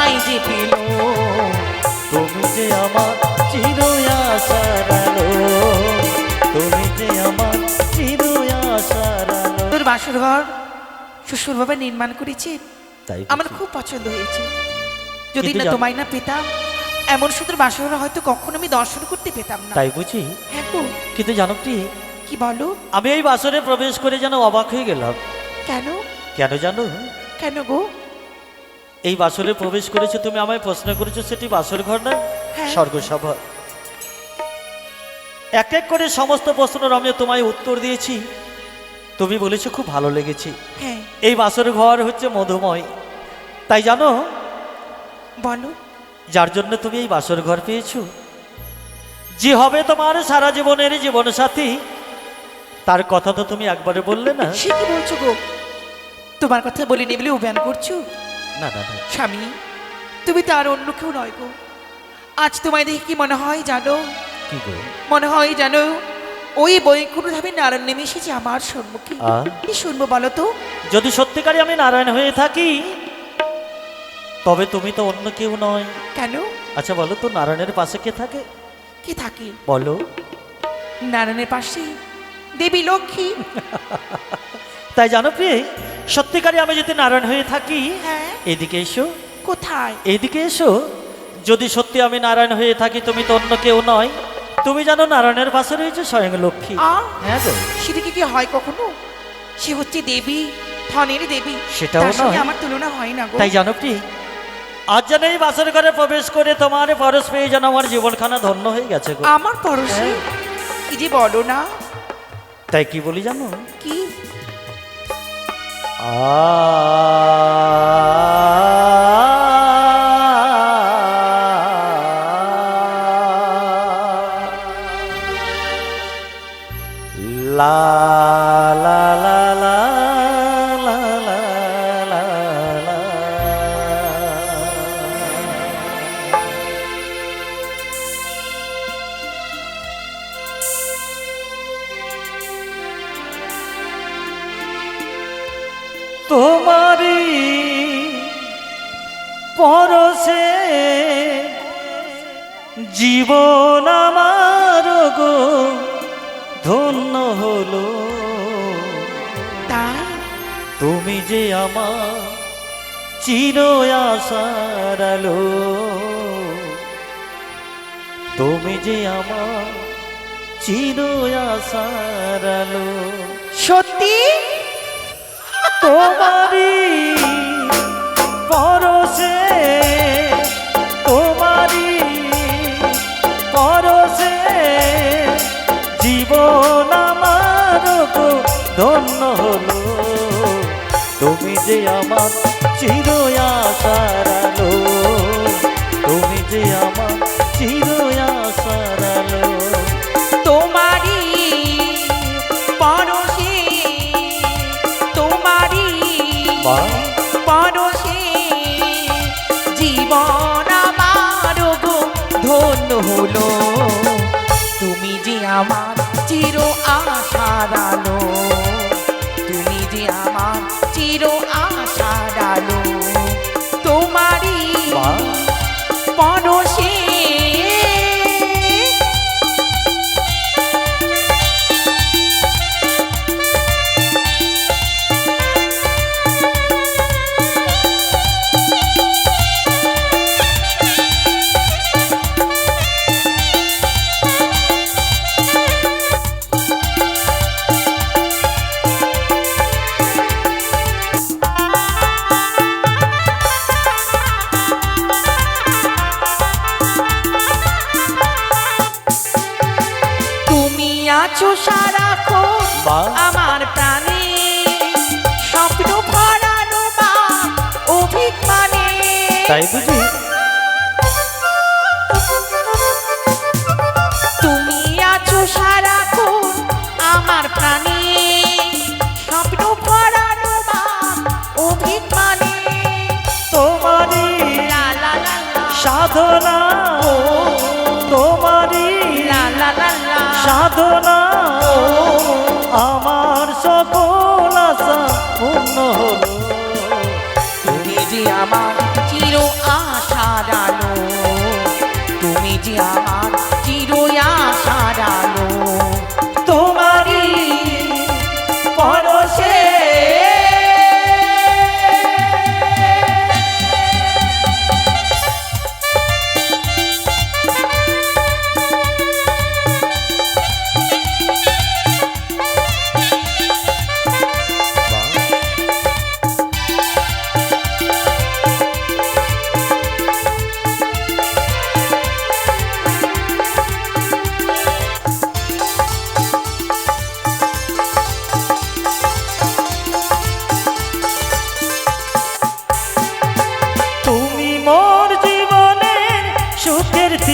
তাই যে পেল তুমি যে আমার চির আশার আলো, তুমি যে আমার চির আশার আলো। তোর বাসর ঘর শ্বশুরভাবে নির্মাণ করেছে, তাই আমার খুব পছন্দ হয়েছে। যদি কিন্তু না তোমায় না পেতাম, এমন সুন্দর বাসর ঘর হয়তো কখনো আমি দর্শন করতে পেতাম না। তাই বুঝি। হ্যাঁ গো। কিন্তু জানো কি, কি বলো? আমি এই বাসরে প্রবেশ করে যেন অবাক হয়ে গেলাম। কেন? কেন জানো? কেন গো? এই বাসরে প্রবেশ করেছো তুমি, আমায় প্রশ্ন করেছো সেটি বাসর ঘর না হ্যাঁ। স্বর্গসভা। এক এক করে সমস্ত প্রশ্নের আমি তোমায় উত্তর দিয়েছি, তুমি বলেছো খুব ভালো লেগেছে। হ্যাঁ। এই বাসর ঘর হচ্ছে মধুময়। তাই জানো, বলো। যার জন্য তুমি এই বাসর ঘর পেয়েছো, যে হবে তোমার সারা জীবনের জীবন সাথী, তার কথা তো তুমি একবারে বললে না। সে কি বলছো গো? তোমার কথা বলিনি বলে অভিমান করছো? না না না, স্বামী, তুমি তো আর অন্য কেউ নয় গো। আজ তোমায় দেখে কি মনে হয় জানো? কি গো? মনে হয় জানো, ওই বৈকুণ্ঠধামে নারায়ণ নেমে এসেছে আমার সম্মুখে। কি শুনবো বলো তো? যদি সত্যিকারে আমি নারায়ণ হয়ে থাকি, তবে তুমি তো অন্য কেউ নয়। কেন? আচ্ছা বলো তো, নারায়ণের পাশে কে থাকে? কে থাকে? বলো। নারায়ণের পাশে দেবী লক্ষ্মী। তাই জানো প্রিয়ে, সত্যিকারে আমি যদি নারায়ণ হয়ে থাকি, হ্যাঁ। এদিকে এসো। কোথায়? এইদিকে এসো। যদি সত্যি আমি নারায়ণ হয়ে থাকি, তুমি তো অন্য কেউ নয়, তুমি জানো নারায়ণের পাশে রয়েছে স্বয়ং লক্ষ্মী। হ্যাঁ গো। সেটা কি হয় কখনো? সে হচ্ছে দেবী, ধনের দেবী। সেটাও তার সঙ্গে নয়। আমার তুলনা হয় না গো। তাই জানো প্রিয়ে, আজ যেন এই বাসর ঘরে প্রবেশ করে তোমার পরশ পেয়ে যেন আমার জীবনখানা ধন্য হয়ে গেছে গো। আমার পরশে? কি যে বলো না। তাই কি বলি জানো? কি? লা লা লা লা লা লা লা লা। তোমারি পরশে জীবন আমার গো ধন্য হলো। তাই? তুমি যে আমার চির আশার আলো, তুমি যে আমার চির আশার আলো। সত্যি? তোমারি পরশে, তোমারি পরশে জীবন আমার গো ধন্য হলো। তুমি যে আমার চির আশার আলো, তুমি যে আমার চির আশার আলো। তোমারি পরশে, তোমারি পরশে জীবন আমার গো ধন্য হলো। তুমি যে আমার চির আশার আলো, তুমি যে আমার চির আশার আলো। তোমারি পরশে আছো সারাক্ষণ আমার প্রাণে, স্বপ্ন ভরানো মা অভিমানে। তাই বুঝি? তুমি আছো সারাক্ষণ আমার প্রাণে, স্বপ্ন ভরানো মা অভিমানে। তোমারি লা লা লা লা সাধনা, তোমারি লা লা লা লা সাধনা, আমার সকল আশা পূর্ণ হলো। তুমি যে আমার চির আশা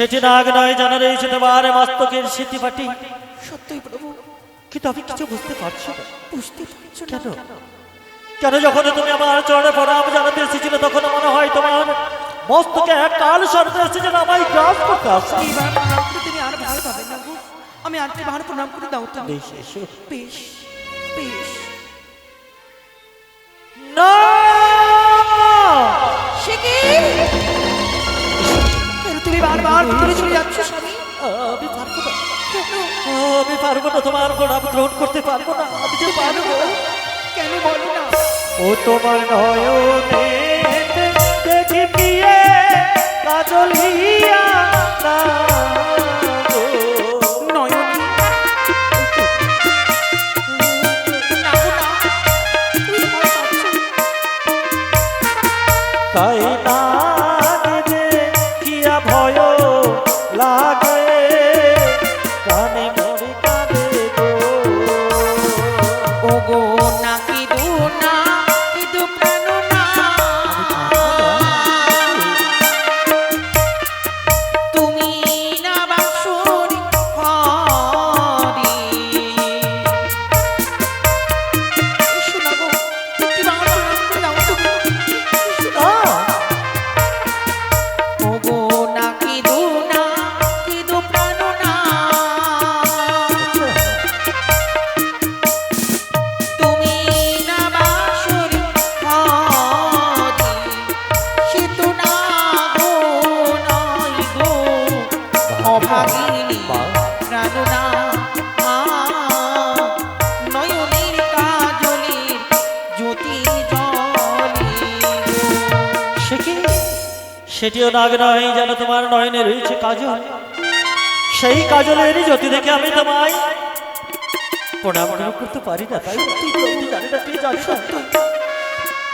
সেটি নাগ নয় জানা রয়েছে তোমার মস্তকের স্মৃতি পাটি। সত্যই প্রভু, কিন্তু আমি কিছু বুঝতে পারছি না। বুঝতে পারছো না কেন কেন যখন তুমি আমার চরণে প্রণাম জানাতে এসেছিলে তখন মনে হয় তোমার মস্তকে এক কাল সর্প এসেছে আমায় গ্রাস করতে আসছে। এইবার প্রণাম করে তুমি আর ভয় পাবে না গো। আমি আর বার প্রণাম করে দাও তো। বেশ এসো। বেশ বেশ। না সে কি? কেন তুমি বারবার দূরে চলে যাচ্ছ স্বামী? আমি পারবো না, কেন? আমি পারবো না, তোমার প্রণাম গ্রহণ করতে পারবো না। আমি যে পারবো না। কেন বলো না? ও তোমার নয়নে দেখি পিয়ে কাজলিয়া না গো। নয়নি না গো না, তুমি ভয় পাচ্ছ। তাই না দেখিয়া ভয় লাগে কানে মরে কাঁদে গো। ও গো না কিদু না কিদু প্রাণ না, তুমি না বাঁশরি হরি। শোনা গো, তুমি আমার প্রণাম করে দাও তুমি। ও গো না কিদু প্রাণ না, তুমি না বাঁশরি হরি। সে তো না গো নয় গো অভাগিনী প্রাণ না, নয়নের কাজলের জ্যোতি জলে গো। সে কি? সেটিও নাগ নয় যেন তোমার নয়নে রয়েছে কাজল। সেই কাজলের জ্যোতি দেখে আমি তোমায় প্রণাম করতে পারি না। তাই জানি না, তুই জানি না,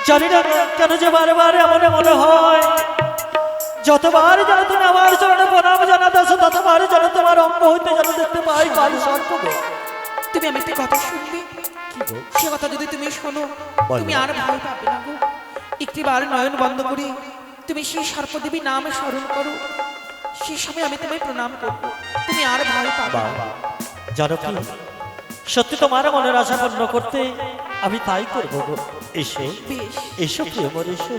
জানি না কেন যে বারে বারে এমন মনে হয় যতবার যেন তুমি আমার চরণে প্রণাম জানাতে আসো ততবার যেন তোমার অঙ্গ হইতে যেন দেখতে পাই কাল সর্প গো। তুমি আমি একটা কথা শুনবে? কি গো? সে কথা যদি তুমি শোনো বলো। তুমি আর ভয় পাবে না গো। একটিবার নয়ন বন্ধ করে তুমি সেই সর্পদেবী নাম স্মরণ করো, সেই সময় আমি তোমায় প্রণাম করব, তুমি আর ভয় পাবে না। জানো কি, সত্যি তোমার মনের আশা পূর্ণ করতে আমি তাই করবো গো। এসো বেশ এসো প্রিয় মোর, এসো।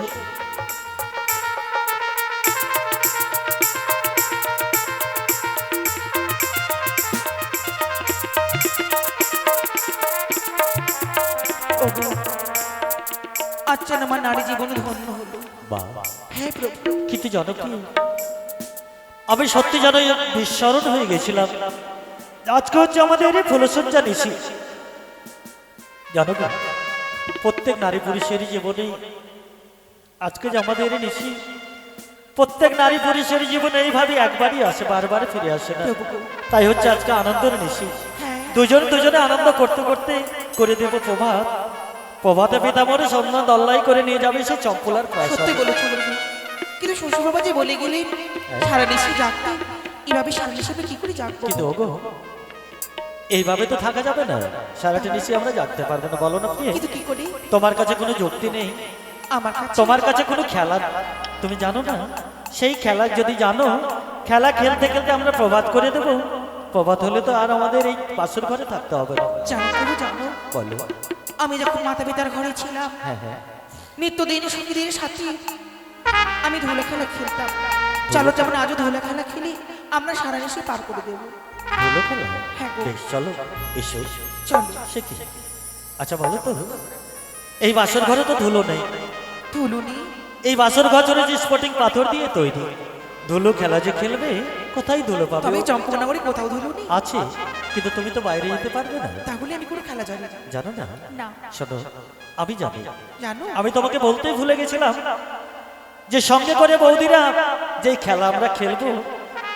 ওগো, আচ্ছা আমার নারী জীবন ধন্য হলো। বাবা, হ্যাঁ প্রভু, কিন্তু জানো কি, আমি সত্যি জানো বিস্মরণ হয়ে গেছিলাম। আজকে হচ্ছে আমাদের এই ফুলসজ্জা নিশি। জানো কি, প্রত্যেক নারী পুরুষের জীবনে আজকে যে আমাদের এই নিশি, প্রত্যেক নারী পুরুষের জীবনে এইভাবে একবারই আসে, বারবার ফিরে আসে না। প্রভু গো, তাই হচ্ছে আজকে আনন্দের নিশি। হ্যাঁ দুজনে আনন্দ করতে করতে করে দেব প্রভাত। প্রভাতে পিতামরে সন্ধ্যা দল্লাই করে নিয়ে যাবে সে চম্পলার প্রাসাদ। সত্যি বলেছো প্রভু। কিন্তু শ্বশুর বাবা যে বলে গেলেন সারা দেশে জাগতে, এভাবে সারা দেশে কি করে জাগবো? কিন্তু ওগো, এইভাবে তো থাকা যাবে না, সারাটা নিশি আমরা জাগতে পারবো না, বলো না প্রিয়ে? কিন্তু কি করে? তোমার কাছে কোনো যুক্তি নেই, আমার কাছে তোমার কাছে কোনো খেলা তুমি জানো না। সেই খেলা যদি জানো, খেলা খেলতে খেলতে আমরা প্রভাত করে দেবো। প্রভাত হলে তো আর আমাদের এই বাসর ঘরে থাকতে হবে না। জানো প্রভু, জানো বলো। আমি যখন মাতা পিতার ঘরে ছিলাম, হ্যাঁ হ্যাঁ, নিত্যদিন সঙ্গীদের সাথে আমি ধুলো খেলা খেলতাম। চলো যেমন আজও ধুলো খেলা খেলি, আমরা সারা দেশে পার করে দেবো। ধুলো খেলা? হ্যাঁ গো। বেশ, চলো এসো এসো। চলো। সে কি? আচ্ছা বলো তো, এই বাসর ঘরে তো ধুলো নেই। ধুলো নেই? এই বাসর ঘর যে স্পটিং পাথর দিয়ে তৈরি, ধুলো খেলা যে খেলবে কোথায় ধুলো পাবে? তবে চম্পকনগরে কোথাও ধুলো নেই। আছে, কিন্তু তুমি তো বাইরে যেতে পারবে না। তাহলে আমি কোনো খেলা জানি না। জানো না? না। শোনো, আমি জানি। জানো? আমি তোমাকে বলতেই ভুলে গেছিলাম যে সঙ্গে করে বৌদিরা যেই খেলা আমরা খেলবো,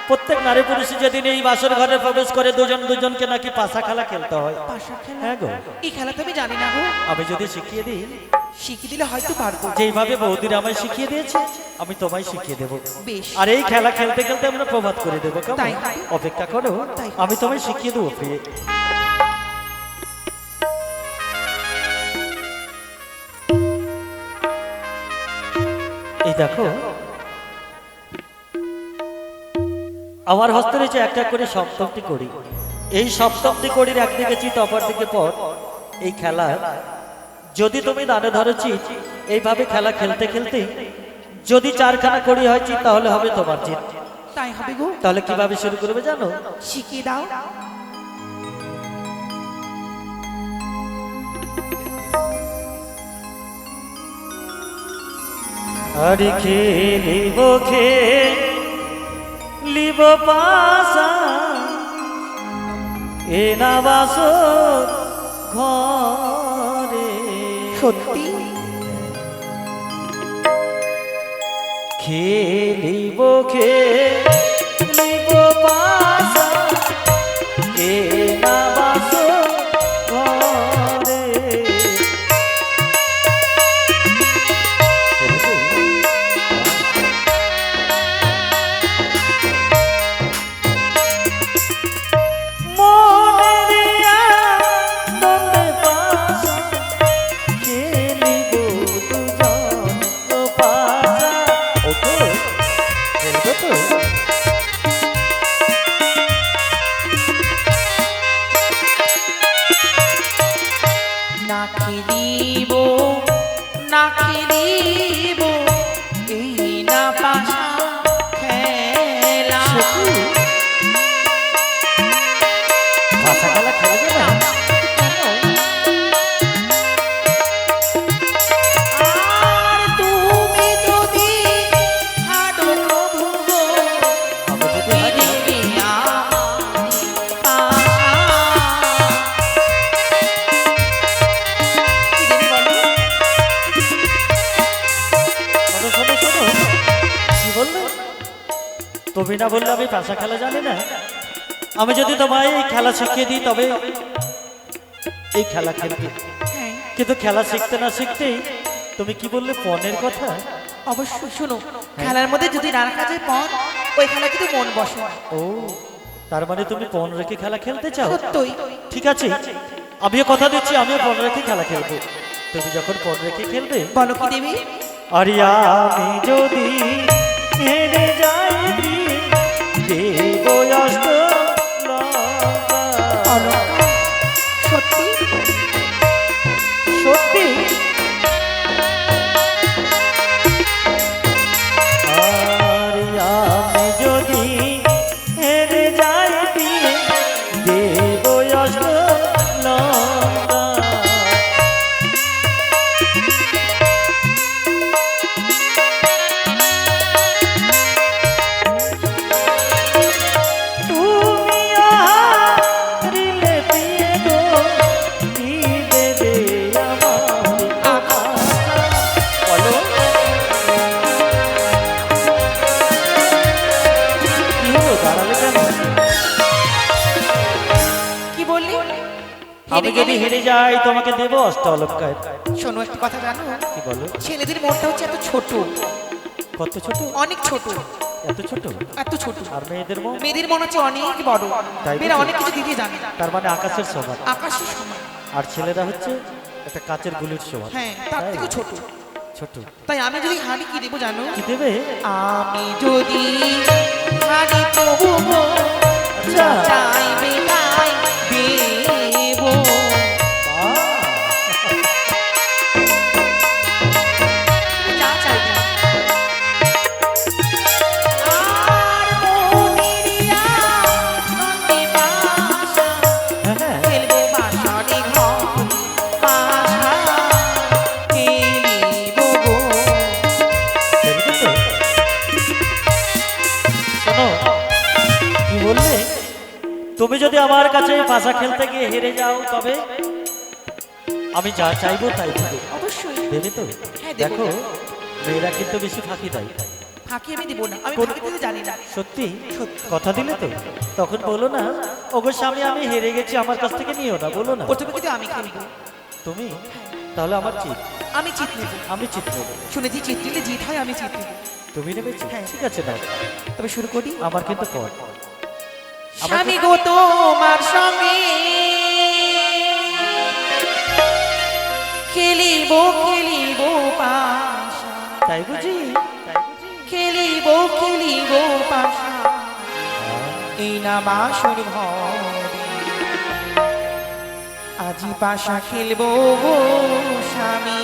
প্রত্যেক নারী পুরুষ যেদিন এই বাসর ঘরে প্রবেশ করে দুজনকে নাকি পাশা খেলা খেলতে হয়। পাশা খেলা? হ্যাঁ গো। এই খেলা তো আমি জানি না গো। আমি যদি শিখিয়ে দিই, শিখিয়ে দিলে হয়তো পারবো। যেইভাবে বৌদিরা আমায় শিখিয়ে দিয়েছে আমি তোমায় শিখিয়ে দেবো। বেশ। আর এই খেলা খেলতে খেলতে আমরা প্রভাত করে দেবো, কেমন? তাই হবে। অপেক্ষা করো, তাই। আমি তোমায় শিখিয়ে দেবো প্রিয়ে। এই দেখো, আমার হস্তে রয়েছে একটা করে সপ্তমটি কড়ি। এই সপ্তমটি কড়ির একদিকে চিত অপর দিকে পট। এই খেলা যদি তুমি দানে ধরো চিত, এইভাবে খেলা খেলতে খেলতে যদি 4খানা কড়ি হয় চিত, তাহলে হবে তোমার জিত। তাই হবে গো। তাহলে কিভাবে শুরু করবে জানো? শিখিয়ে দাও। আরে খেলিব খেলিব পাশা এ না বাসর ঘরে। সত্যি খেলিব খেলিব পাশা এ না বাসর ঘরে। না খেলিব না খেলিব এই না পাশা খেলা। ভাষা খেলা খেলবে না? আর তুমি যদি হারো প্রভু গো, আমি যদি হারি, দিবে আমার পাশা। কি দেবে বলো? শোনো শোনো শোনো, কি বললে? তুমি না বললে আমি ভাষা খেলা জানি না? আমি যদি তোমায় এই খেলা শিখিয়ে দিই তবে এই খেলা খেলবে, হ্যাঁ কিন্তু খেলা শিখতে না শিখতেই তুমি কি বললে পণের কথা? অবশ্যই। শোনো, খেলার মধ্যে যদি না রাখা যায় পণ, ওই খেলা কিন্তু মন বসে না। ও, তার মানে তুমি পণ রেখে খেলা খেলতে চাও? সত্যই। ঠিক আছে, আমিও কথা দিচ্ছি, আমিও পণ রেখে খেলা খেলবো। তুমি যখন পণ রেখে খেলবে, বলো কি দেবে? আরে আমি যদি হেরে যাই দেব অষ্ট অলঙ্কার। সত্যি সত্যি? আরে আমি যদি হেরে যাই দেব অষ্ট কি বললি? আমি যদি হেরে যাই তোমাকে দেব অষ্ট অলঙ্কার। শোনো, একটা কথা জানো? কি বলো? ছেলেদের মনটা হচ্ছে এত ছোট, কত ছোট? অনেক ছোট, এত ছোট? এত ছোট। আর মেয়েদের মন? মেয়েদের মন হচ্ছে অনেক বড়, তাই মেয়েরা বুঝি? অনেক কিছু দিতে জানে, তার মানে আকাশের সমান। আকাশের সমান। আর ছেলেরা হচ্ছে একটা কাচের গুলির সমান। হ্যাঁ, তার তাই? থেকে ছোট। ছোট। তাই আমি যদি হারি কি দেবো জানো? কি দেবে? আমি যদি হারি প্রভু গো, আচ্ছা। চাইবে তাই দেব। তুমি যা চাইবে। আর মনিরিয়া নন্দে বাসা, হ্যাঁ হ্যাঁ, খেলবো বাসারে ঘর, বাসা খেলিব গো। খেলবে তো? শোনো, কি বললে? তুমি যদি আমার কাছে ভাষা খেলতে গিয়ে হেরে যাও তবে আমি যা চাইবো তাই দেবে। অবশ্যই দেবে তো? হ্যাঁ, দেবো। দেখো, মেয়েরা কিন্তু বেশি ফাঁকি দেয়। ফাঁকি আমি দিব না, আমি কোন- ফাঁকি দিতে জানি না। সত্যি? সত্যি। কথা দিলে তো? তখন বলো না, ওগো স্বামী আমি হেরে গেছি, আমার কাছ থেকে নিও না, বলো না। প্রথমে কিন্তু আমি খেলবো, তুমি? তাহলে আমার চিত, আমি জিত নেব। আমি চিত নেবো। শুনেছি জিত নিলে জিত হয়, আমি জিত নেব। তুমি নেবে চিত? হ্যাঁ। ঠিক আছে না, তবে শুরু করি। আমার কিন্তু পর। স্বামী গো তোমার সঙ্গে খেলিব খেলিব পাশা, তাই বুঝি? খেলিব খেলিব পাশা। এই না বাসর ঘরে আজি পাশা খেলবো গো স্বামী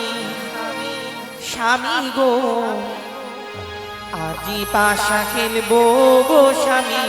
স্বামী গো আজি পাশা খেলবো গো স্বামী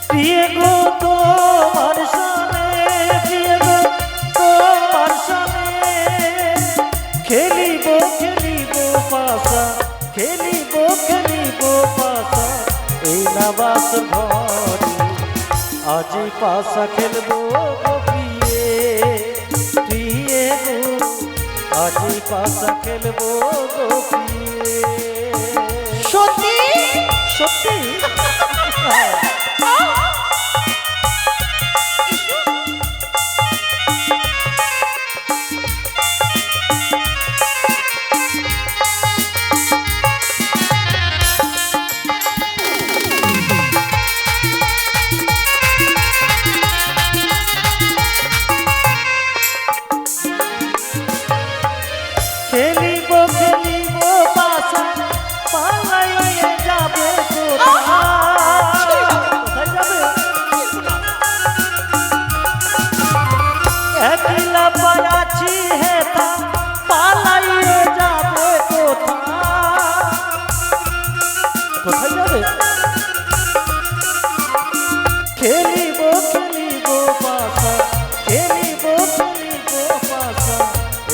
প্রিয় গো তোমার সনে প্রিয় গো তোমার সনে খেলিব খেলিব পাশা খেলিব খেলিব পাশা এই না বাস ঘরে আজি পাশা খেলবো গো প্রিয়ে প্রিয়ে গো আজি পাশা খেলবো গো প্রিয়ে সত্যি সত্যি খেলিব খেলিব পাশা পালাইয়ে যাবে কোথায় যাবে একলা পারাছি হেতা পালাইয়ে যাবে কোথায় যাবে খেলিব খেলিব পাশা খেলিব খেলিব পাশা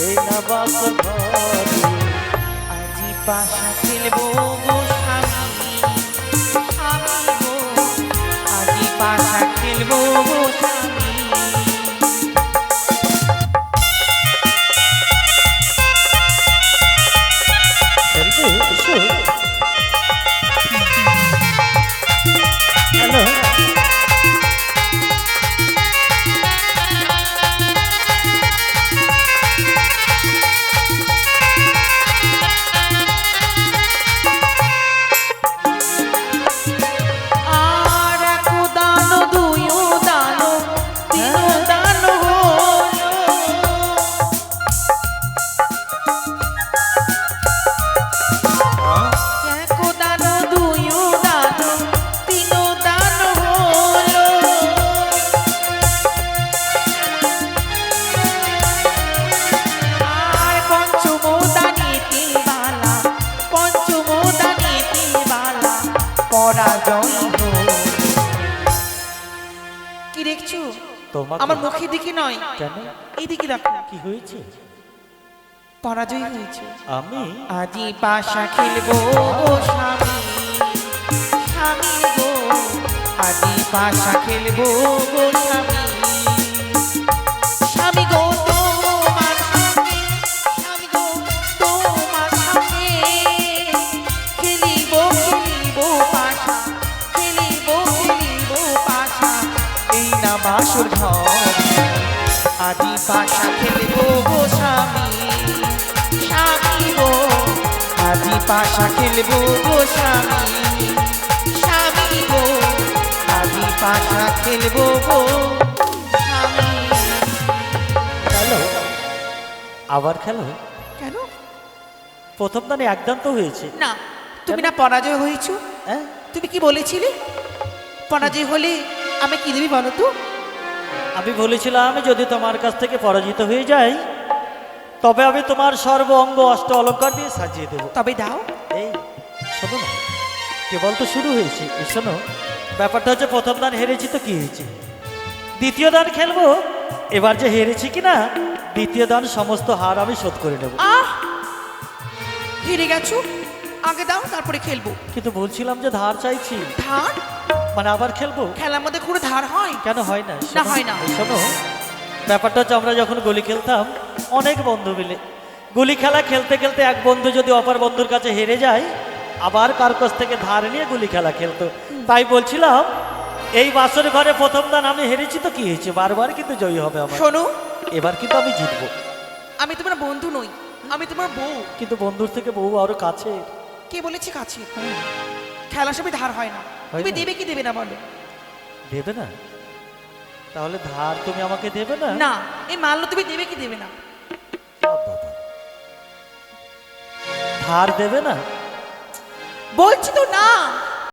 এই না বাস ঘরে আজি পাশা খেলবো গো স্বামী স্বামী গো আজি পাশা খেলবো গো স্বামী খেলবে এসো হ্যালো আর এক দান দুই দান তিন দান হলো এক দান দুই দান তিন দান হলো আর পঞ্চম দানিতে বালা পঞ্চম দানিতে বালা পরাজয় হলো। কি দেখছো তোমাকে আমার মুখের দিকে নয় কেন এইদিকে দেখো কি হয়েছে পরাজয় হয়েছে আমি আজি পাশা খেলবো গো স্বামী স্বামী গো আজি পাশা খেলবো গো স্বামী স্বামী গো তোমার সঙ্গে স্বামী গো তোমার সঙ্গে খেলিব খেলিব পাশা খেলিব খেলিব পাশা এই না বাসর ঘর আজি পাশা খেলবো গো স্বামী স্বামী গো আজি পাশা খেলবো গো স্বামী স্বামী গো আজি পাশা খেলবো গো স্বামী খেলো আবার খেলো কেন প্রথম দানে একদম তো হয়েছে না তুমি না পরাজয় হয়েছো হ্যাঁ তুমি কি বলেছিলে পরাজয় হলে আমি কি দেবি বলো তো আমি বলেছিলাম যদি তোমার কাছ থেকে পরাজিত হয়ে যাই তবে আমি তোমার সর্ব অঙ্গ অষ্ট অলঙ্কার দিয়ে সাজিয়ে দেবো তবে দাও এই শোনো না কেবল তো শুরু হয়েছে এই শোনো ব্যাপারটা হচ্ছে প্রথম দান হেরেছি তো কি হয়েছে দ্বিতীয় দান খেলবো এবার যে হেরেছি কিনা দ্বিতীয় দান সমস্ত হার আমি শোধ করে নেব আহ হেরে গেছো আগে দাও তারপরে খেলবো কিন্তু বলছিলাম যে ধার চাইছি ধার মানে আবার খেলবো খেলার মধ্যে কোনো ধার হয় কেন হয় না না, হয় না। এই শোনো ব্যাপারটা হচ্ছে আমরা যখন গুলি খেলতাম অনেক বন্ধু মিলে গুলি খেলা খেলতে খেলতে এক বন্ধু যদি অপর বন্ধুর কাছে হেরে যায় আবার কার কাছ থেকে ধার নিয়ে গুলি খেলা খেলতো তাই বলছিলাম এই বাসর ঘরে প্রথম দান আমি হেরেছি তো কি হয়েছে, বারবার কিন্তু জয়ী হবে আমার। শোনো, এবার কিন্তু আমি জিতবো। আমি তোমার বন্ধু নই, আমি তোমার বউ। কিন্তু বন্ধুর থেকে বউ আরো কাছে। কে বলেছি কাছে? খেলা সবই ধার হয় না। হয় তুমি না? দেবে কি দেবে না বলো? দেবে না? তাহলে ধার তুমি আমাকে দেবে না? না, এই মাল্য তুমি দেবে কি দেবে না? বাবা, ধার দেবে না? বলছি তো না।